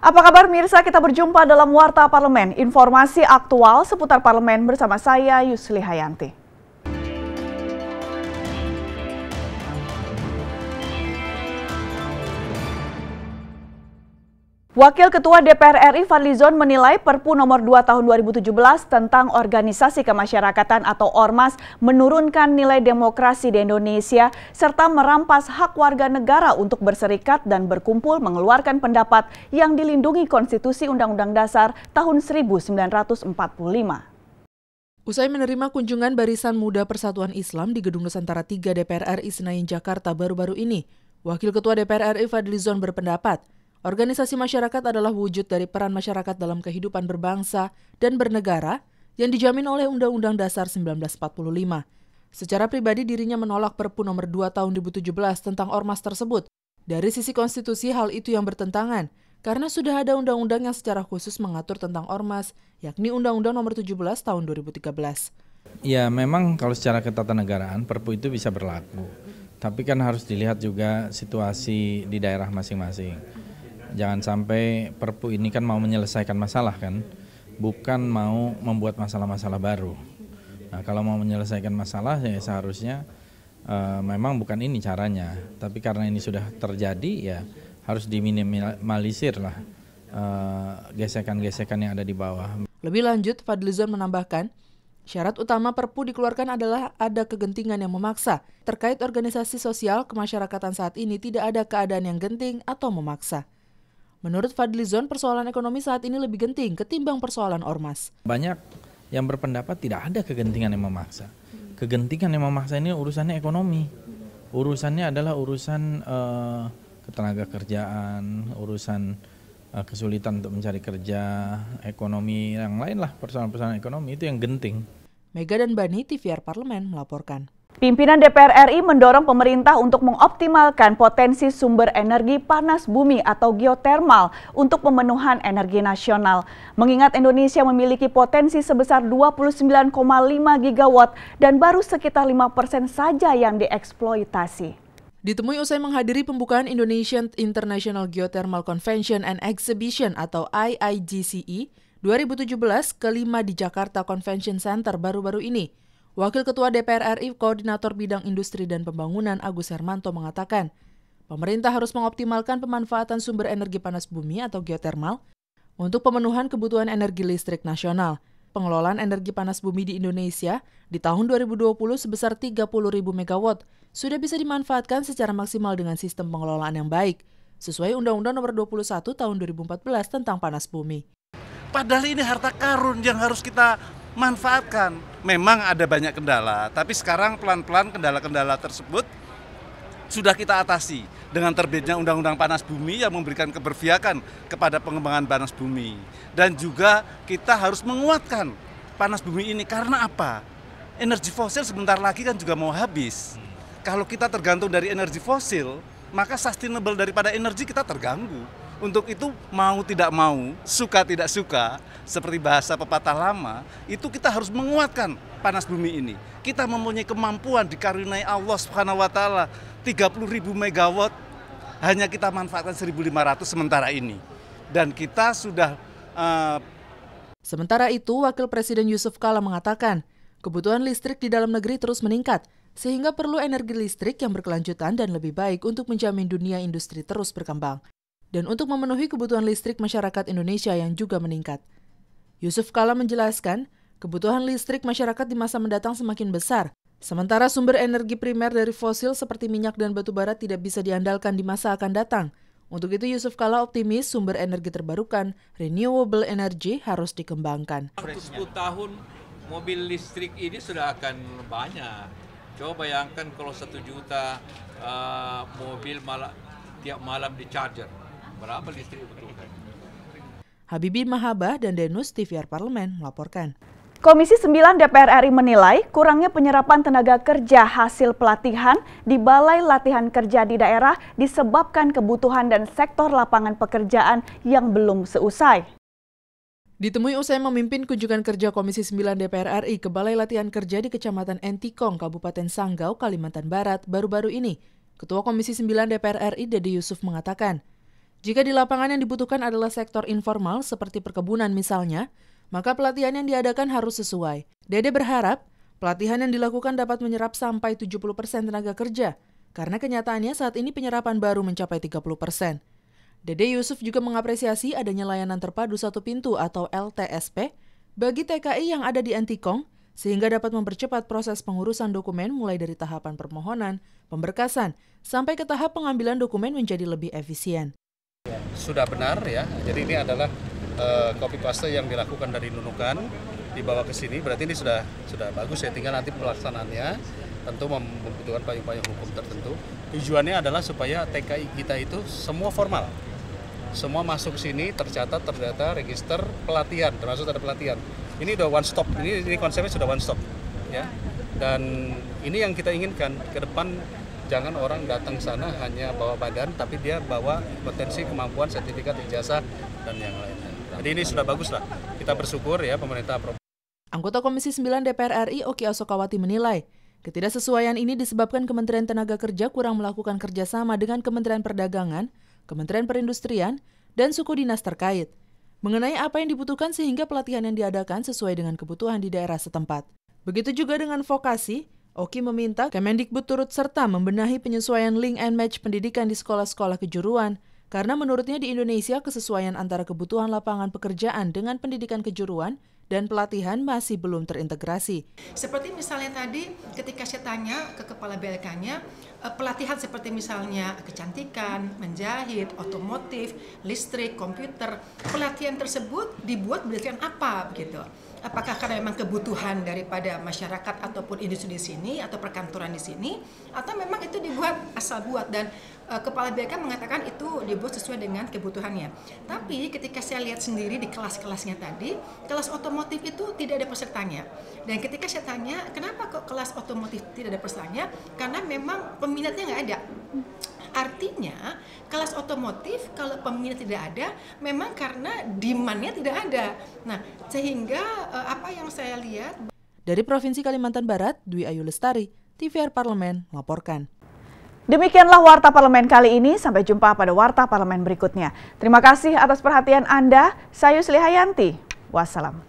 Apa kabar mirsa, kita berjumpa dalam Warta Parlemen, informasi aktual seputar parlemen bersama saya Yusli Hayanti. Wakil Ketua DPR RI Fadlizon menilai Perpu nomor 2 tahun 2017 tentang organisasi kemasyarakatan atau Ormas menurunkan nilai demokrasi di Indonesia serta merampas hak warga negara untuk berserikat dan berkumpul mengeluarkan pendapat yang dilindungi Konstitusi Undang-Undang Dasar tahun 1945. Usai menerima kunjungan Barisan Muda Persatuan Islam di Gedung Nusantara 3 DPR RI Senayan, Jakarta baru-baru ini, Wakil Ketua DPR RI Fadlizon berpendapat, organisasi masyarakat adalah wujud dari peran masyarakat dalam kehidupan berbangsa dan bernegara yang dijamin oleh Undang-Undang Dasar 1945. Secara pribadi dirinya menolak Perpu nomor 2 tahun 2017 tentang Ormas tersebut. Dari sisi konstitusi hal itu yang bertentangan, karena sudah ada undang-undang yang secara khusus mengatur tentang Ormas, yakni Undang-Undang nomor 17 tahun 2013. Ya memang kalau secara ketatanegaraan Perpu itu bisa berlaku, tapi kan harus dilihat juga situasi di daerah masing-masing. Jangan sampai Perpu ini kan mau menyelesaikan masalah kan, bukan mau membuat masalah-masalah baru. Nah, kalau mau menyelesaikan masalah ya seharusnya memang bukan ini caranya. Tapi karena ini sudah terjadi ya harus diminimalisir lah gesekan-gesekan yang ada di bawah. Lebih lanjut, Fadlizon menambahkan, syarat utama Perpu dikeluarkan adalah ada kegentingan yang memaksa. Terkait organisasi sosial kemasyarakatan saat ini tidak ada keadaan yang genting atau memaksa. Menurut Fadlizon, persoalan ekonomi saat ini lebih genting ketimbang persoalan ormas. Banyak yang berpendapat tidak ada kegentingan yang memaksa. Kegentingan yang memaksa ini urusannya ekonomi. Urusannya adalah urusan ketenaga kerjaan, urusan kesulitan untuk mencari kerja, ekonomi yang lain lah, persoalan-persoalan ekonomi itu yang genting. Mega dan Bani, TVR Parlemen melaporkan. Pimpinan DPR RI mendorong pemerintah untuk mengoptimalkan potensi sumber energi panas bumi atau geotermal untuk pemenuhan energi nasional. Mengingat Indonesia memiliki potensi sebesar 29,5 gigawatt dan baru sekitar 5% saja yang dieksploitasi. Ditemui usai menghadiri pembukaan Indonesian International Geothermal Convention and Exhibition atau IIGCE 2017 kelima di Jakarta Convention Center baru-baru ini, Wakil Ketua DPR RI Koordinator Bidang Industri dan Pembangunan Agus Hermanto mengatakan, pemerintah harus mengoptimalkan pemanfaatan sumber energi panas bumi atau geotermal untuk pemenuhan kebutuhan energi listrik nasional. Pengelolaan energi panas bumi di Indonesia di tahun 2020 sebesar 30.000 megawatt sudah bisa dimanfaatkan secara maksimal dengan sistem pengelolaan yang baik, sesuai Undang-Undang Nomor 21 Tahun 2014 tentang panas bumi. Padahal ini harta karun yang harus kita manfaatkan. Memang ada banyak kendala, tapi sekarang pelan-pelan kendala-kendala tersebut sudah kita atasi dengan terbitnya Undang-Undang Panas Bumi yang memberikan keberpihakan kepada pengembangan panas bumi. Dan juga kita harus menguatkan panas bumi ini karena apa? Energi fosil sebentar lagi kan juga mau habis. Kalau kita tergantung dari energi fosil, maka sustainable daripada energi kita terganggu. Untuk itu mau tidak mau, suka tidak suka, seperti bahasa pepatah lama, itu kita harus menguatkan panas bumi ini. Kita mempunyai kemampuan dikaruniai Allah Subhanahu wa taala 30.000 megawatt, hanya kita manfaatkan 1.500 sementara ini. Dan kita sudah Sementara itu, Wakil Presiden Yusuf Kala mengatakan, kebutuhan listrik di dalam negeri terus meningkat, sehingga perlu energi listrik yang berkelanjutan dan lebih baik untuk menjamin dunia industri terus berkembang. Dan untuk memenuhi kebutuhan listrik masyarakat Indonesia yang juga meningkat. Yusuf Kala menjelaskan, kebutuhan listrik masyarakat di masa mendatang semakin besar, sementara sumber energi primer dari fosil seperti minyak dan batu bara tidak bisa diandalkan di masa akan datang. Untuk itu Yusuf Kala optimis sumber energi terbarukan, renewable energy harus dikembangkan. 10 tahun mobil listrik ini sudah akan banyak. Coba bayangkan kalau 1 juta mobil tiap malam di charger. Berapa listrik dibutuhkan? Habibie Mahabah dan Denus, TVR Parlemen melaporkan. Komisi 9 DPR RI menilai kurangnya penyerapan tenaga kerja hasil pelatihan di Balai Latihan Kerja di daerah disebabkan kebutuhan dan sektor lapangan pekerjaan yang belum seusai. Ditemui usai memimpin kunjungan kerja Komisi 9 DPR RI ke Balai Latihan Kerja di Kecamatan Entikong, Kabupaten Sanggau, Kalimantan Barat baru-baru ini, Ketua Komisi 9 DPR RI Dede Yusuf mengatakan, Jika di lapangan yang dibutuhkan adalah sektor informal seperti perkebunan misalnya, maka pelatihan yang diadakan harus sesuai. Dede berharap pelatihan yang dilakukan dapat menyerap sampai 70% tenaga kerja, karena kenyataannya saat ini penyerapan baru mencapai 30%. Dede Yusuf juga mengapresiasi adanya layanan terpadu satu pintu atau LTSP bagi TKI yang ada di Antikong, sehingga dapat mempercepat proses pengurusan dokumen mulai dari tahapan permohonan, pemberkasan, sampai ke tahap pengambilan dokumen menjadi lebih efisien. Sudah benar ya, jadi ini adalah copy paste yang dilakukan dari Nunukan dibawa ke sini, berarti ini sudah bagus ya, tinggal nanti pelaksanaannya tentu membutuhkan payung-payung hukum tertentu. Tujuannya adalah supaya TKI kita itu semua formal, semua masuk sini tercatat, terdata, register, pelatihan, termasuk ada pelatihan. Ini udah one stop, ini konsepnya sudah one stop ya, dan ini yang kita inginkan ke depan. Jangan orang datang sana hanya bawa badan, tapi dia bawa potensi, kemampuan, sertifikat, ijazah, dan yang lainnya. Jadi ini sudah bagus lah. Kita bersyukur ya pemerintah. Anggota Komisi 9 DPR RI Oki Asokawati menilai, ketidaksesuaian ini disebabkan Kementerian Tenaga Kerja kurang melakukan kerjasama dengan Kementerian Perdagangan, Kementerian Perindustrian, dan suku dinas terkait. Mengenai apa yang dibutuhkan sehingga pelatihan yang diadakan sesuai dengan kebutuhan di daerah setempat. Begitu juga dengan vokasi, Oki meminta Kemendikbud turut serta membenahi penyesuaian link and match pendidikan di sekolah-sekolah kejuruan, karena menurutnya di Indonesia kesesuaian antara kebutuhan lapangan pekerjaan dengan pendidikan kejuruan dan pelatihan masih belum terintegrasi. Seperti misalnya tadi ketika saya tanya ke kepala BLK-nya, pelatihan seperti misalnya kecantikan, menjahit, otomotif, listrik, komputer, pelatihan tersebut dibuat berdasarkan apa begitu? Apakah karena memang kebutuhan daripada masyarakat ataupun industri di sini atau perkantoran di sini, atau memang itu dibuat asal buat, dan kepala BLK mengatakan itu dibuat sesuai dengan kebutuhannya. Tapi ketika saya lihat sendiri di kelas-kelasnya tadi, kelas otomotif itu tidak ada pesertanya. Dan ketika saya tanya, kenapa kok kelas otomotif tidak ada pesertanya? Karena memang peminatnya nggak ada. Artinya, kelas otomotif kalau peminat tidak ada, memang karena demand-nya tidak ada. Nah, sehingga apa yang saya lihat. Dari Provinsi Kalimantan Barat, Dwi Ayu Lestari, TVR Parlemen melaporkan. Demikianlah Warta Parlemen kali ini, sampai jumpa pada Warta Parlemen berikutnya. Terima kasih atas perhatian Anda, saya Yusli Hayanti. Wassalam.